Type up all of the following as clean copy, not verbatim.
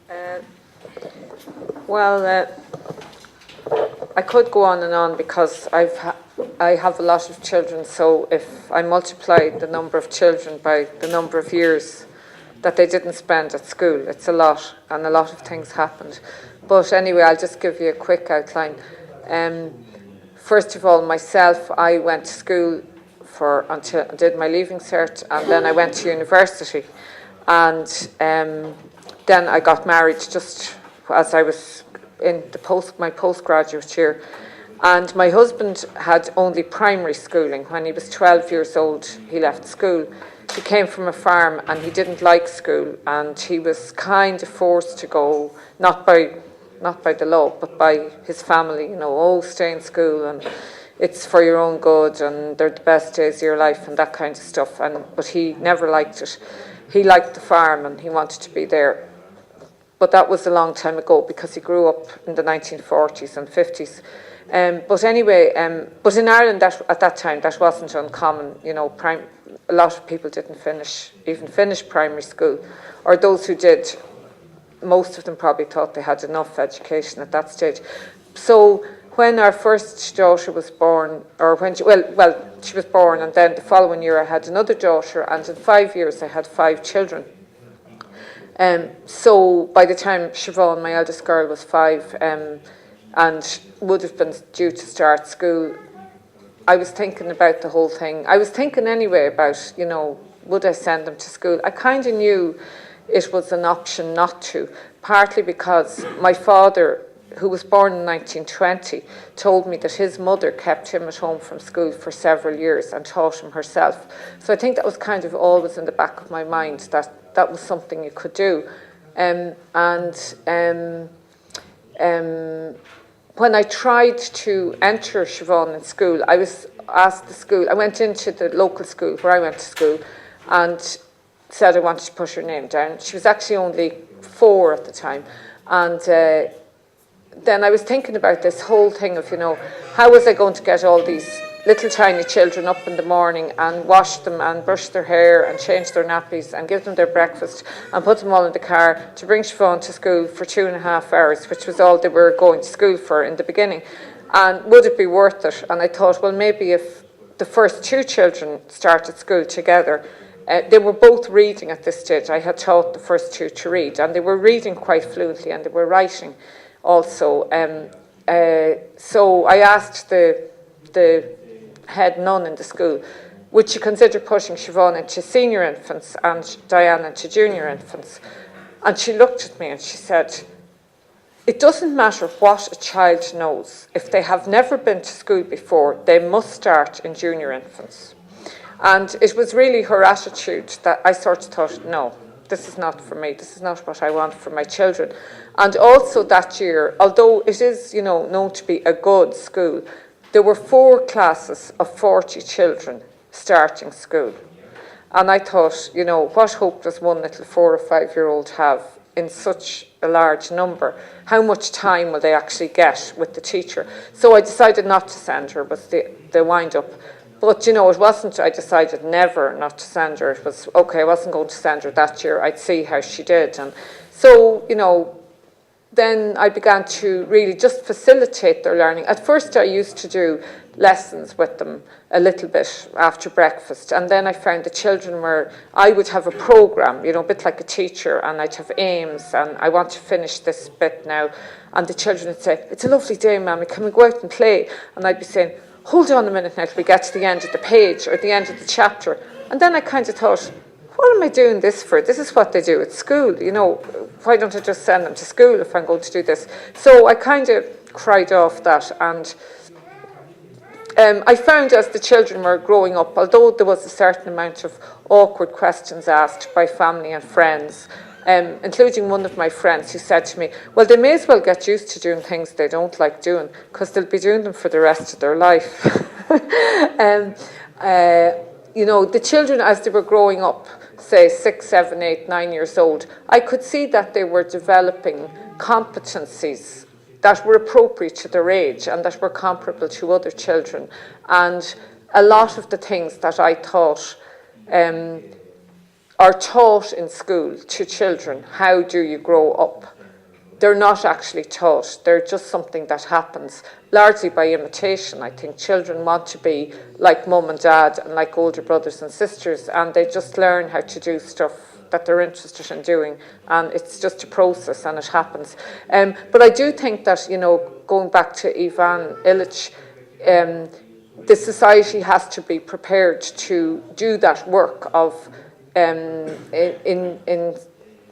Uh, well, I could go on and on because I have a lot of children, so if I multiply the number of children by the number of years that they didn't spend at school, it's a lot, and a lot of things happened. But anyway, I'll just give you a quick outline. First of all, myself, I went to school until I did my leaving cert, and then I went to university, and then I got married just as I was in my postgraduate year. And my husband had only primary schooling. When he was 12 years old, he left school. He came from a farm and he didn't like school, and he was kind of forced to go, not by the law, but by his family, stay in school and it's for your own good and they're the best days of your life and that kind of stuff. But he never liked it. He liked the farm and he wanted to be there. But that was a long time ago because he grew up in the 1940s and 50s. But anyway, but in Ireland at that time that wasn't uncommon. A lot of people didn't even finish primary school, or those who did, most of them probably thought they had enough education at that stage. So when our first daughter was born, or when she was born, and then the following year I had another daughter, and in 5 years I had 5 children. So by the time Siobhan, my eldest girl, was 5, and would have been due to start school, I was thinking about the whole thing. I was thinking anyway about, would I send them to school? I kind of knew it was an option not to, partly because my father, who was born in 1920, told me that his mother kept him at home from school for several years and taught him herself. So I think that was kind of always in the back of my mind, that was something you could do. When I tried to enter Siobhan in school, I was asked I went into the local school where I went to school and said I wanted to put her name down. She was actually only 4 at the time. And then I was thinking about this whole thing of, how was I going to get all these little tiny children up in the morning and wash them and brush their hair and change their nappies and give them their breakfast and put them all in the car to bring Siobhan to school for 2.5 hours, which was all they were going to school for in the beginning. And would it be worth it? And I thought, well, maybe if the first 2 children started school together, they were both reading at this stage. I had taught the first 2 to read, and they were reading quite fluently, and they were writing also. So I asked the head nun in the school, would she consider putting Siobhan into senior infants and Diana into junior infants? And she looked at me and she said, it doesn't matter what a child knows. If they have never been to school before, they must start in junior infants. And it was really her attitude that I sort of thought, no, this is not for me. This is not what I want for my children. And also that year, although it is, known to be a good school, there were 4 classes of 40 children starting school. And I thought, what hope does one little 4 or 5-year-old have in such a large number? How much time will they actually get with the teacher? So I decided not to send her, was the wind-up. But, it wasn't, I decided never not to send her. It was, okay, I wasn't going to send her that year. I'd see how she did. And so, then I began to really just facilitate their learning. At first I used to do lessons with them a little bit after breakfast, and then I found the children I would have a program, a bit like a teacher, and I'd have aims, and I want to finish this bit now. And the children would say, it's a lovely day, Mammy, can we go out and play? And I'd be saying, hold on a minute now till we get to the end of the page or the end of the chapter. And then I kind of thought, what am I doing this for? This is what they do at school, why don't I just send them to school if I'm going to do this? So I kind of cried off that, and I found as the children were growing up, although there was a certain amount of awkward questions asked by family and friends, including one of my friends who said to me, well, they may as well get used to doing things they don't like doing, because they'll be doing them for the rest of their life. The children, as they were growing up, say 6, 7, 8, 9 years old, I could see that they were developing competencies that were appropriate to their age and that were comparable to other children. And a lot of the things that I thought are taught in school to children, how do you grow up, they're not actually taught. They're just something that happens largely by imitation. I think children want to be like mum and dad and like older brothers and sisters, and they just learn how to do stuff that they're interested in doing, and it's just a process and it happens. But I do think that, going back to Ivan Illich, the society has to be prepared to do that work of in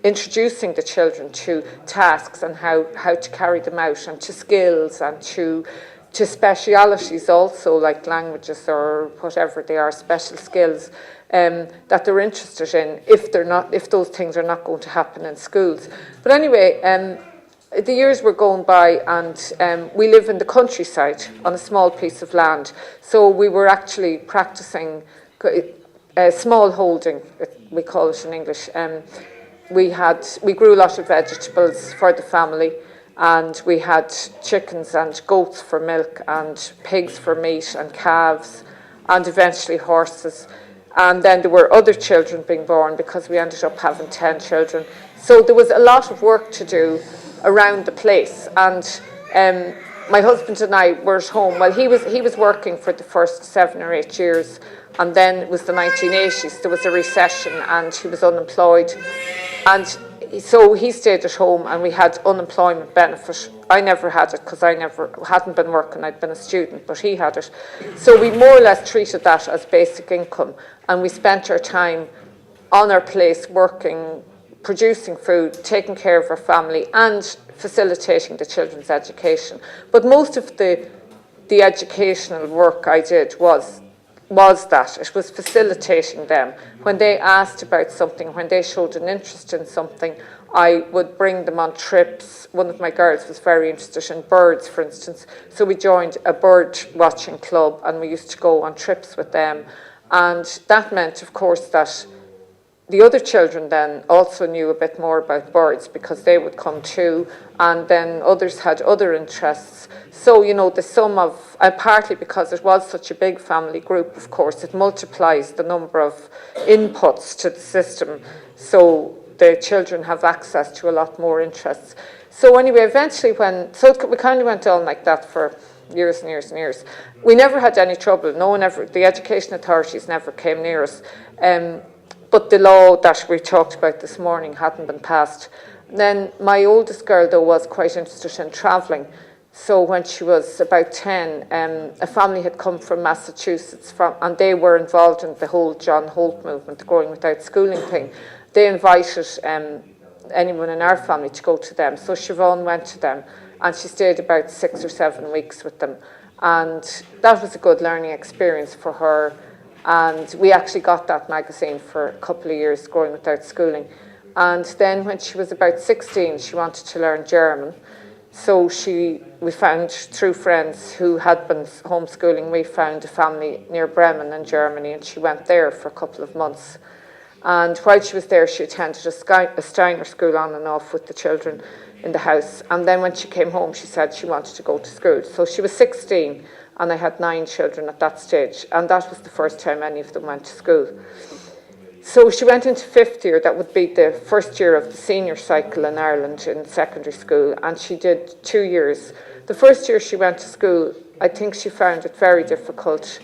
introducing the children to tasks and how to carry them out, and to skills, and to specialities also, like languages or whatever they are, special skills that they're interested in, if those things are not going to happen in schools. But anyway, the years were going by, and we live in the countryside on a small piece of land, so we were actually practicing small holding, we call it in English. We grew a lot of vegetables for the family, and we had chickens and goats for milk, and pigs for meat, and calves, and eventually horses. And then there were other children being born, because we ended up having 10 children. So there was a lot of work to do around the place. And my husband and I were at home. Well, he was working for the first 7 or 8 years, and then it was the 1980s. There was a recession, and he was unemployed. And so he stayed at home, and we had unemployment benefit. I never had it because I hadn't been working. I'd been a student, but he had it. So we more or less treated that as basic income, and we spent our time on our place working, producing food, taking care of our family, and facilitating the children's education. But most of the educational work I did was that. It was facilitating them. When they asked about something, when they showed an interest in something, I would bring them on trips. One of my girls was very interested in birds, for instance, so we joined a bird watching club, and we used to go on trips with them. And that meant, of course, that the other children then also knew a bit more about birds, because they would come too, and then others had other interests. So, the sum of, partly because it was such a big family group, of course, it multiplies the number of inputs to the system, so the children have access to a lot more interests. So anyway, eventually we kind of went on like that for years and years and years. We never had any trouble. The education authorities never came near us. But the law that we talked about this morning hadn't been passed. Then my oldest girl, though, was quite interested in travelling. So when she was about 10, a family had come from Massachusetts, and they were involved in the whole John Holt movement, the Growing Without Schooling thing. They invited anyone in our family to go to them. So Siobhan went to them, and she stayed about 6 or 7 weeks with them. And that was a good learning experience for her. And we actually got that magazine for a couple of years, Growing Without Schooling. And then when she was about 16, she wanted to learn German. So we found, through friends who had been homeschooling, we found a family near Bremen in Germany, and she went there for a couple of months. And while she was there, she attended a Steiner school on and off with the children in the house. And then when she came home, she said she wanted to go to school. So she was 16, and I had 9 children at that stage. And that was the first time any of them went to school. So she went into 5th year. That would be the first year of the senior cycle in Ireland in secondary school. And she did 2 years. The first year she went to school, I think she found it very difficult.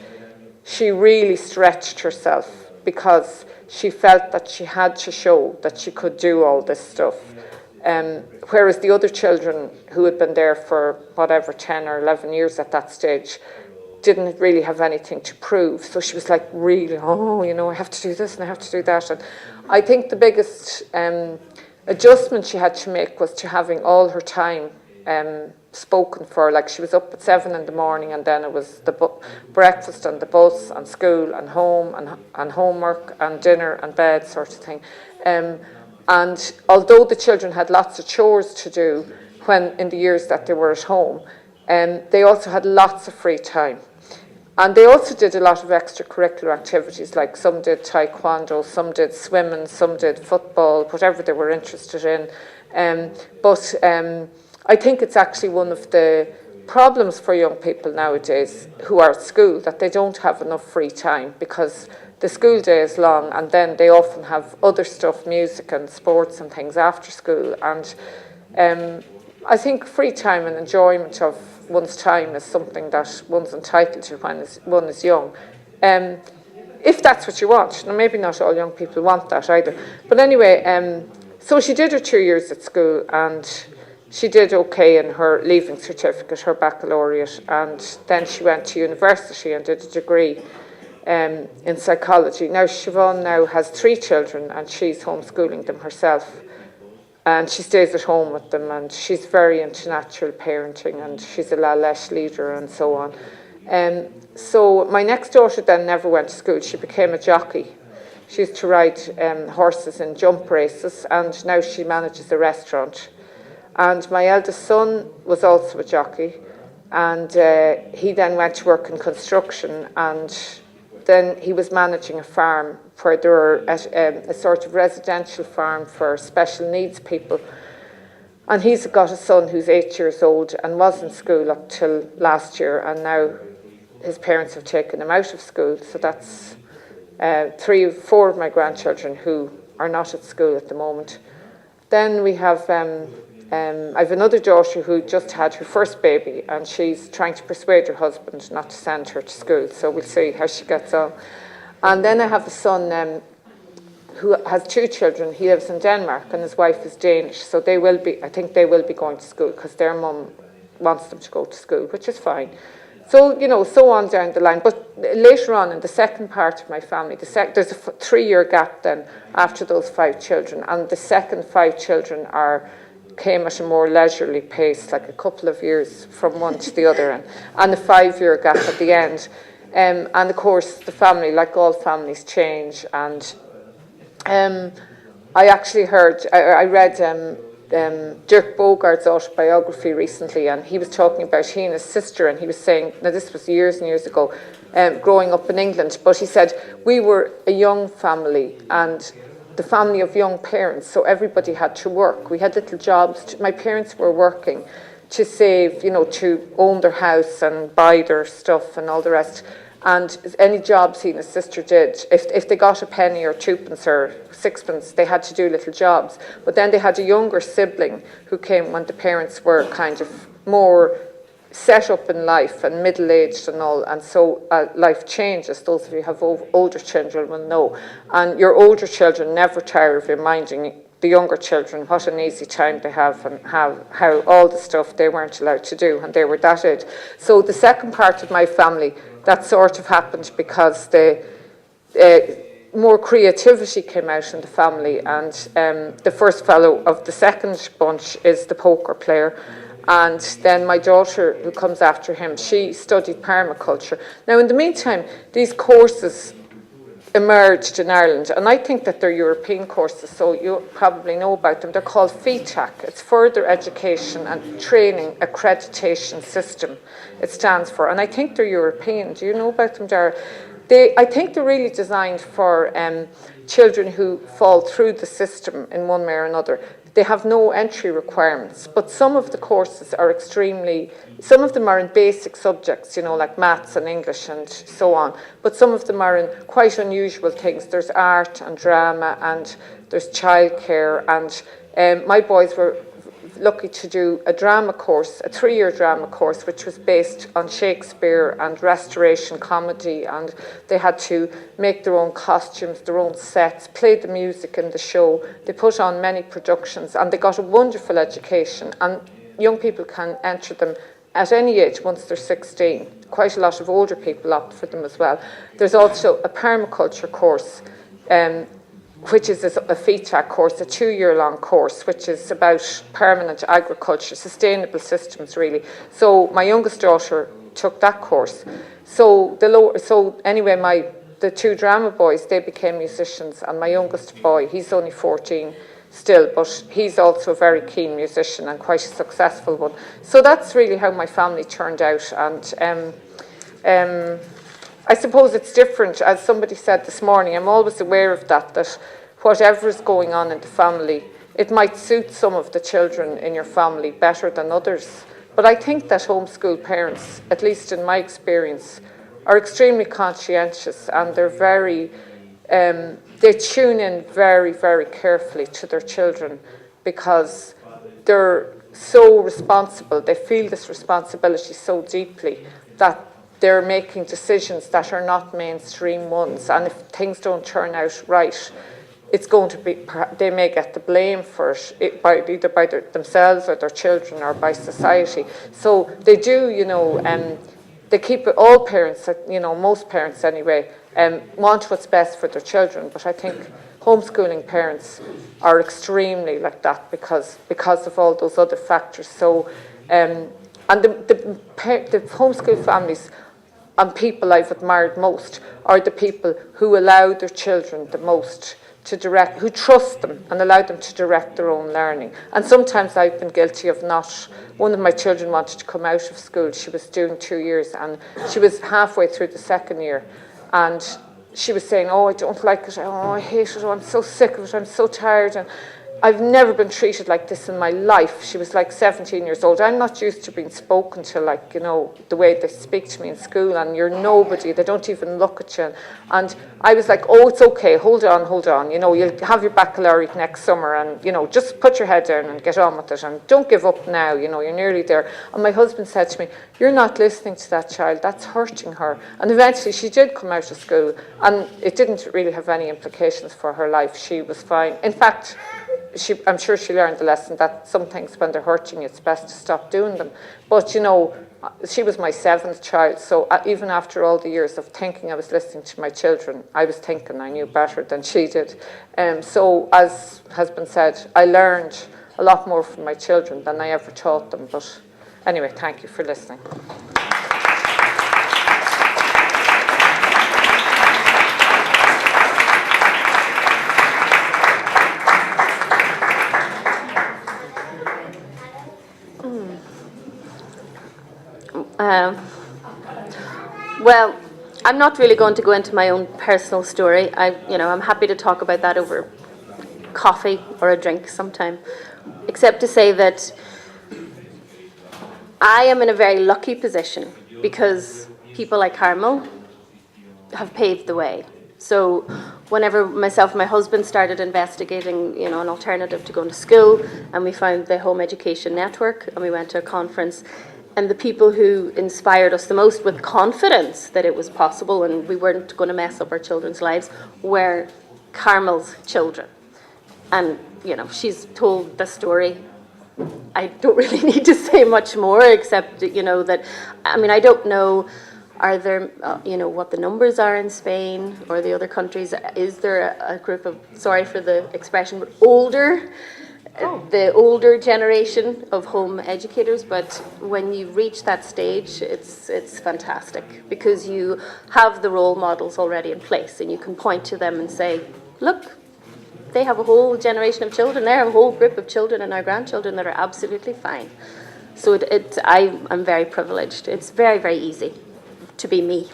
She really stretched herself, because she felt that she had to show that she could do all this stuff. Whereas the other children who had been there for 10 or 11 years at that stage didn't really have anything to prove. So she was like, really, I have to do this and I have to do that. And I think the biggest adjustment she had to make was to having all her time spoken for. Like, she was up at 7 in the morning, and then it was the breakfast and the bus and school and home and homework and dinner and bed sort of thing. And although the children had lots of chores to do when in the years that they were at home, they also had lots of free time. And they also did a lot of extracurricular activities, like some did taekwondo, some did swimming, some did football, whatever they were interested in. But I think it's actually one of the problems for young people nowadays who are at school, that they don't have enough free time, because the school day is long, and then they often have other stuff, music and sports and things after school. And I think free time and enjoyment of one's time is something that one's entitled to when one is young. If that's what you want. Now, maybe not all young people want that either. But anyway, so she did her 2 years at school, and she did okay in her leaving certificate, her baccalaureate, and then she went to university and did a degree in psychology. Now, Siobhan now has 3 children, and she's homeschooling them herself. And she stays at home with them, and she's very into natural parenting, and she's a La Lesh leader and so on. So my next daughter then never went to school. She became a jockey. She used to ride horses in jump races, and now she manages a restaurant. And my eldest son was also a jockey, and he then went to work in construction, and then he was managing a farm where there were a sort of residential farm for special needs people. And he's got a son who's 8 years old and was in school up till last year, and now his parents have taken him out of school. So that's 4 of my grandchildren who are not at school at the moment. Then we have I have another daughter who just had her first baby, and she's trying to persuade her husband not to send her to school. So we'll see how she gets on. And then I have a son who has 2 children. He lives in Denmark, and his wife is Danish. So I think they will be going to school because their mum wants them to go to school, which is fine. So, so on down the line. But later on in the second part of my family, there's a 3-year gap then after those 5 children. And the second 5 children came at a more leisurely pace, like a couple of years from one to the other, and a 5-year gap at the end. And of course, the family, like all families, change. And I actually I read Dirk Bogart's autobiography recently, and he was talking about he and his sister, and he was saying, now this was years and years ago, growing up in England, but he said, we were a young family, and the family of young parents, so everybody had to work. We had little jobs. My parents were working to save, to own their house and buy their stuff and all the rest. And any jobs he and his sister did, if they got a penny or 2p or 6p, they had to do little jobs. But then they had a younger sibling who came when the parents were kind of more set up in life and middle-aged and all, and so life changes. Those of you who have older children will know. And your older children never tire of reminding the younger children what an easy time they have, and how all the stuff they weren't allowed to do when they were that age. So the second part of my family, that sort of happened because the more creativity came out in the family, and the first fellow of the second bunch is the poker player. And then my daughter, who comes after him, she studied permaculture. Now, in the meantime, these courses emerged in Ireland, and I think that they're European courses, so you probably know about them. They're called FETAC. It's Further Education and Training Accreditation System, it stands for. And I think they're European. Do you know about them, Dara? I think they're really designed for children who fall through the system in one way or another. They have no entry requirements, but some of the courses are some of them are in basic subjects, like maths and English and so on, but some of them are in quite unusual things. There's art and drama, and there's childcare, and my boys were lucky to do a drama course, a 3-year drama course, which was based on Shakespeare and Restoration comedy, and they had to make their own costumes, their own sets, play the music in the show. They put on many productions, and they got a wonderful education, and young people can enter them at any age once they're 16. Quite a lot of older people opt for them as well. There's also a permaculture course, which is a FETAC course, a 2-year-long course, which is about permanent agriculture, sustainable systems, really. So my youngest daughter took that course. So anyway, the 2 drama boys, they became musicians, and my youngest boy, he's only 14 still, but he's also a very keen musician and quite a successful one. So that's really how my family turned out, and I suppose it's different. As somebody said this morning, I'm always aware of that whatever is going on in the family, it might suit some of the children in your family better than others. But I think that homeschool parents, at least in my experience, are extremely conscientious, and they're they tune in very, very carefully to their children, because they're so responsible, they feel this responsibility so deeply that they're making decisions that are not mainstream ones, and if things don't turn out right, it's going to be, they may get the blame for it either by themselves or their children or by society. So they do, they keep it, all parents, most parents anyway, want what's best for their children, but I think homeschooling parents are extremely like that because of all those other factors. So, and the homeschool families and people I've admired most are the people who allow their children the most to direct, who trust them and allow them to direct their own learning. And sometimes I've been guilty of not. One of my children wanted to come out of school. She was doing 2 years and she was halfway through the second year, and she was saying, oh, I don't like it, oh, I hate it, oh, I'm so sick of it, I'm so tired, and I've never been treated like this in my life. She was like 17 years old. I'm not used to being spoken to like, the way they speak to me in school, and you're nobody, they don't even look at you. And I was like, oh, it's okay, hold on, you'll have your baccalaureate next summer, and, just put your head down and get on with it, and don't give up now, you're nearly there. And my husband said to me, you're not listening to that child, that's hurting her. And eventually she did come out of school, and it didn't really have any implications for her life. She was fine. In fact, I'm sure she learned the lesson that some things, when they're hurting you, it's best to stop doing them. But, she was my 7th child, so even after all the years of thinking I was listening to my children, I was thinking I knew better than she did. So, as has been said, I learned a lot more from my children than I ever taught them. But anyway, thank you for listening. Well, I'm not really going to go into my own personal story. I'm happy to talk about that over coffee or a drink sometime, except to say that I am in a very lucky position because people like Carmel have paved the way. So whenever myself and my husband started investigating, an alternative to going to school, and we found the Home Education Network, and we went to a conference, and the people who inspired us the most with confidence that it was possible and we weren't going to mess up our children's lives were Carmel's children. And, she's told the story. I don't really need to say much more except, that, I don't know, are there, what the numbers are in Spain or the other countries. Is there a group of, sorry for the expression, but the older generation of home educators, but when you reach that stage, it's fantastic because you have the role models already in place and you can point to them and say, look, they have a whole generation of children there, a whole group of children and our grandchildren that are absolutely fine. So I'm very privileged. It's very, very easy to be me.